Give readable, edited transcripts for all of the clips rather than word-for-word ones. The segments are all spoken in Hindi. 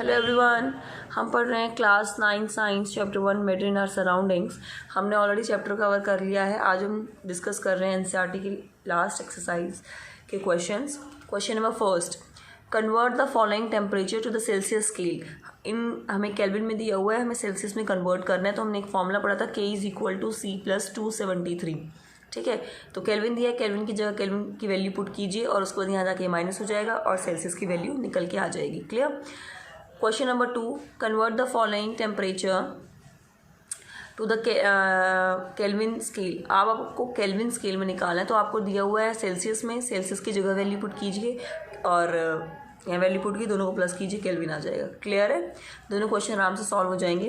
हेलो एवरीवन, हम पढ़ रहे हैं class 9 science chapter 1 matter in our surroundings. हमने ऑलरेडी चैप्टर कवर कर लिया है। आज हम डिस्कस कर रहे हैं एनसीईआरटी की लास्ट एक्सरसाइज के questions. Question number first, convert the following temperature to the Celsius scale. हमें केल्विन में दिया हुआ है, हमें सेल्सियस में कन्वर्ट करना है। तो हमने एक फॉर्मूला पढ़ा था K = C+273। ठीक है, तो केल्विन दिया है, केल्विन की जगह केल्विन की वैल्यू पुट कीजिए और उसके बाद यहाँ जाके माइनस हो जाएगा और सेल्सियस की वैल्यू निकल के आ जाएगी। Clear. Question number 2, convert the following temperature to the Kelvin scale. आपको केल्विन स्केल में निकालना है, तो आपको दिया हुआ है सेल्सियस में, सेल्सियस की जगह वैल्यू पुट कीजिए और यहाँ वैल्यू पुट की दोनों को प्लस कीजिए, केल्विन आ जाएगा। क्लियर है, दोनों क्वेश्चन आराम से सॉल्व हो जाएंगे।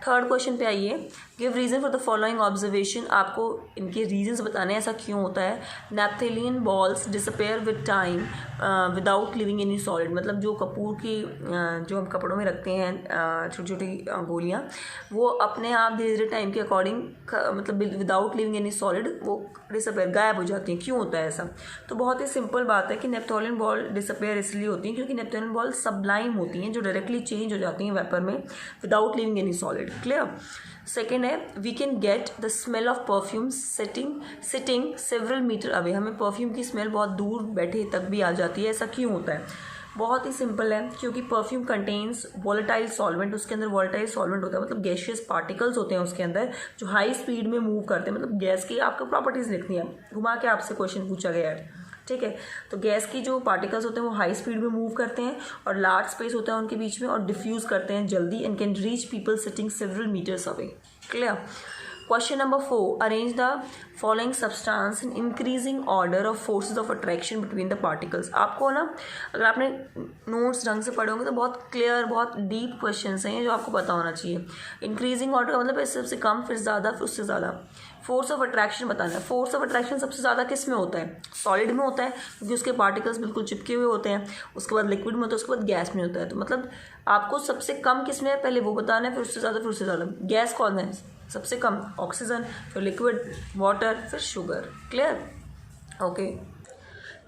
थर्ड क्वेश्चन पे आइए, give reason for the following observation. आपको इनके रीजंस बताने हैं, ऐसा क्यों होता है। Naphthalene balls disappear with time without leaving any solid. मतलब जो कपूर की जो हम कपड़ों में रखते हैं छोटी छोटी गोलियाँ, वो अपने आप धीरे धीरे टाइम के अकॉर्डिंग मतलब विदाउट लिविंग एनी सॉलिड वो डिसअपेयर, गायब हो जाती हैं। क्यों होता है ऐसा? तो बहुत ही सिंपल बात है कि नेप्थोलियन बॉल डिसअपेयर इसलिए होती हैं क्योंकि नेप्थोलियन बॉल सबलाइम होती हैं, जो डायरेक्टली चेंज हो जाती हैं वेपर में without leaving any solid. Clear. Second है, we can get the smell of perfume sitting several metre away. हमें परफ्यूम की स्मेल बहुत दूर बैठे तक भी आ जाती है। ऐसा क्यों होता है? बहुत ही सिंपल है, क्योंकि परफ्यूम कंटेन्स वॉलेटाइल सॉल्वेंट। उसके अंदर वॉलेटाइल सॉल्वेंट होता है, मतलब गैशियस पार्टिकल्स होते हैं उसके अंदर जो हाई स्पीड में मूव करते हैं। मतलब गैस की आपको प्रॉपर्टीज़ लिखनी है, घुमा के आपसे क्वेश्चन पूछा गया है। ठीक है, तो गैस की जो पार्टिकल्स होते हैं वो हाई स्पीड में मूव करते हैं और लार्ज स्पेस होता है उनके बीच में और डिफ्यूज करते हैं जल्दी and can reach people sitting several metres away. Clear. Question number 4, arrange the following substance in increasing order of forces of attraction between the particles. आपको ना, अगर आपने नोट्स ढंग से पढ़े होंगे तो बहुत क्लियर, बहुत डीप क्वेश्चंस हैं जो आपको पता होना चाहिए। इंक्रीजिंग ऑर्डर का मतलब सबसे कम, फिर ज़्यादा, फिर उससे ज़्यादा। फोर्स ऑफ अट्रैक्शन बताना है। फोर्स ऑफ अट्रैक्शन सबसे ज़्यादा किस में होता है? सॉलिड में होता है, क्योंकि उसके पार्टिकल्स बिल्कुल चिपके हुए होते हैं। उसके बाद लिक्विड में होता है, उसके बाद गैस में होता है। तो मतलब आपको सबसे कम किस में है पहले वो बताना है, फिर उससे ज़्यादा, फिर उससे ज़्यादा। गैस कौन है सबसे कम? ऑक्सीजन, फिर लिक्विड वाटर, फिर sugar. Clear. Okay,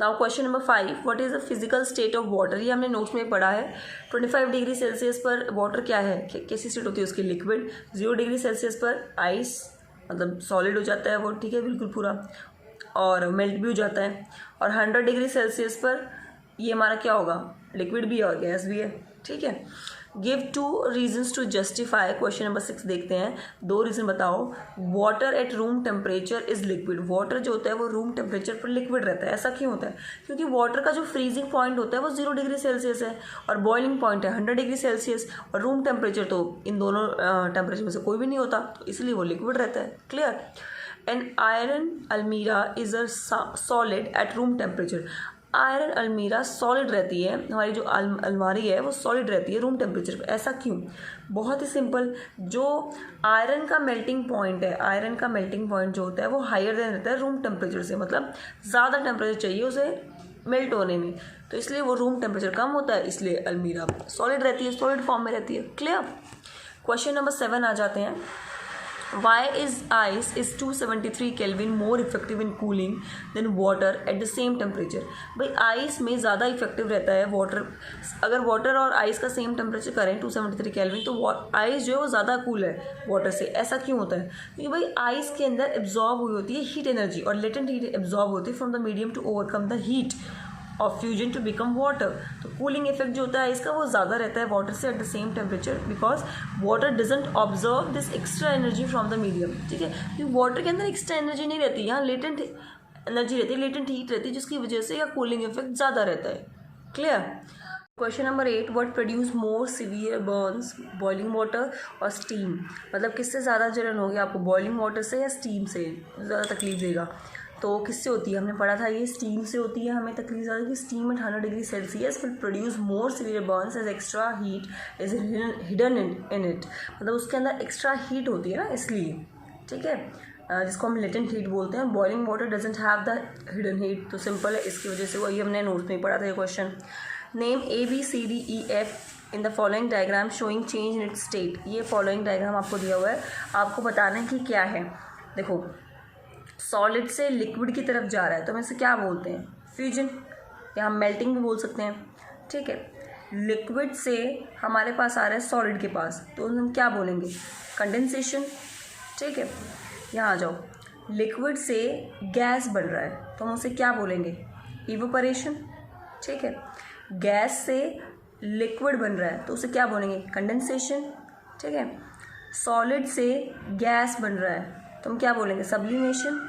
now question number 5, what is the physical state of water. ये हमने नोट्स में पढ़ा है। 25 डिग्री सेल्सियस पर वाटर क्या है, कैसी स्टेट होती है उसकी? लिक्विड। 0 डिग्री सेल्सियस पर आइस, मतलब सॉलिड हो जाता है वो। ठीक है, बिल्कुल पूरा, और मेल्ट भी हो जाता है। और 100 डिग्री सेल्सियस पर ये हमारा क्या होगा? लिक्विड भी है और गैस भी है। ठीक है। Give 2 reasons to justify. Question number 6 देखते हैं, 2 रीजन बताओ। Water at room temperature is liquid. Water जो होता है वो रूम टेम्परेचर पर लिक्विड रहता है। ऐसा क्यों होता है? क्योंकि वाटर का जो फ्रीजिंग पॉइंट होता है वो 0 डिग्री सेल्सियस है और बॉइलिंग पॉइंट है 100 डिग्री सेल्सियस। और रूम टेम्परेचर तो इन दोनों टेम्परेचर में से कोई भी नहीं होता, तो इसलिए वो लिक्विड रहता है। क्लियर। एन आयरन अलमीरा is a solid at room temperature. Iron अलमीरा सॉलिड रहती है, हमारी जो अलमारी है वो सॉलिड रहती है रूम टेम्परेचर पे। ऐसा क्यों? बहुत ही सिंपल, जो आयरन का मेल्टिंग पॉइंट है, आयरन का मेल्टिंग पॉइंट जो होता है वो हायर देन रहता है रूम टेम्परेचर से। मतलब ज़्यादा टेम्परेचर चाहिए उसे मेल्ट होने में, तो इसलिए वो रूम टेम्परेचर कम होता है, इसलिए अलमीरा सॉलिड रहती है, सॉलिड फॉर्म में रहती है। क्लियर। क्वेश्चन नंबर 7 आ जाते हैं। Why is ice is 273 Kelvin more effective in cooling than water at the same temperature? भाई आइस में ज़्यादा इफेक्टिव रहता है वाटर। अगर वाटर और आइस का सेम टेम्परेचर करें 273 केल्विन, तो आइस जो है वो ज़्यादा कूल है वाटर से। ऐसा क्यों होता है? क्योंकि भाई आइस के अंदर एब्जॉर्ब हुई होती है हीट एनर्जी, और लेटेंट हीट एब्जॉर्ब होती है from the medium to overcome the heat of fusion to become water. तो कूलिंग इफेक्ट जो होता है इसका वो ज़्यादा रहता है वाटर से at the same temperature, because water doesn't observe this extra energy from the medium. ठीक है, क्योंकि वाटर के अंदर एक्स्ट्रा एनर्जी नहीं रहती, यहाँ लेटेंट एनर्जी रहती है, लेटेंट हीट रहती है, जिसकी वजह से यहाँ कूलिंग इफेक्ट ज़्यादा रहता है। Clear. Question number 8, what produce more severe Burns, boiling water और स्टीम। मतलब किससे ज़्यादा जलन होगी आपको, बॉइलिंग वाटर से या स्टीम से ज़्यादा तकलीफ देगा? तो किससे होती है? हमने पढ़ा था ये स्टीम से होती है हमें तकलीफ ज़्यादा, कि steam at 100 degree Celsius will produce more severe burns as extra heat is hidden in it. मतलब उसके अंदर एक्स्ट्रा हीट होती है ना, इसलिए। ठीक है, जिसको हम लेटेंट हीट बोलते हैं। Boiling water doesn't have the hidden heat, तो सिंपल है, इसकी वजह से वही हमने नोट्स में पढ़ा था ये question. Name ABCDEF in the following diagram showing change in its state. ये फॉलोइंग डायग्राम आपको दिया हुआ है, आपको बताना है कि क्या है। देखो, सॉलिड से लिक्विड की तरफ जा रहा है तो हम इसे क्या बोलते हैं? फ्यूजन, या हम मेल्टिंग भी बोल सकते हैं। ठीक है, लिक्विड से हमारे पास आ रहा है सॉलिड के पास, तो हम क्या बोलेंगे? कंडेंसेशन। ठीक है, यहाँ आ जाओ। लिक्विड से गैस बन रहा है तो हम उसे क्या बोलेंगे? इवेपोरेशन। ठीक है, गैस से लिक्विड बन रहा है तो उसे क्या बोलेंगे? कंडेंसेशन। ठीक है, सॉलिड से गैस बन रहा है तो हम क्या बोलेंगे? सब्लिमेशन।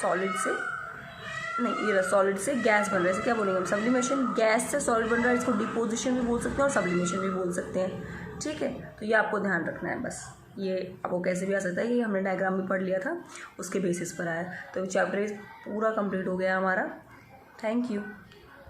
सॉलिड से नहीं, ये सॉलिड से गैस बन रहा है, इसे क्या बोलेंगे हम? सब्लिमेशन। गैस से सॉलिड बन रहा है, इसको डिपोजिशन भी बोल सकते हैं और सब्लिमेशन भी बोल सकते हैं। ठीक है, तो ये आपको ध्यान रखना है बस। ये आपको कैसे भी आ सकता है, ये हमने डायग्राम भी पढ़ लिया था, उसके बेसिस पर आया। तो चैप्टर पूरा कंप्लीट हो गया हमारा। Thank you.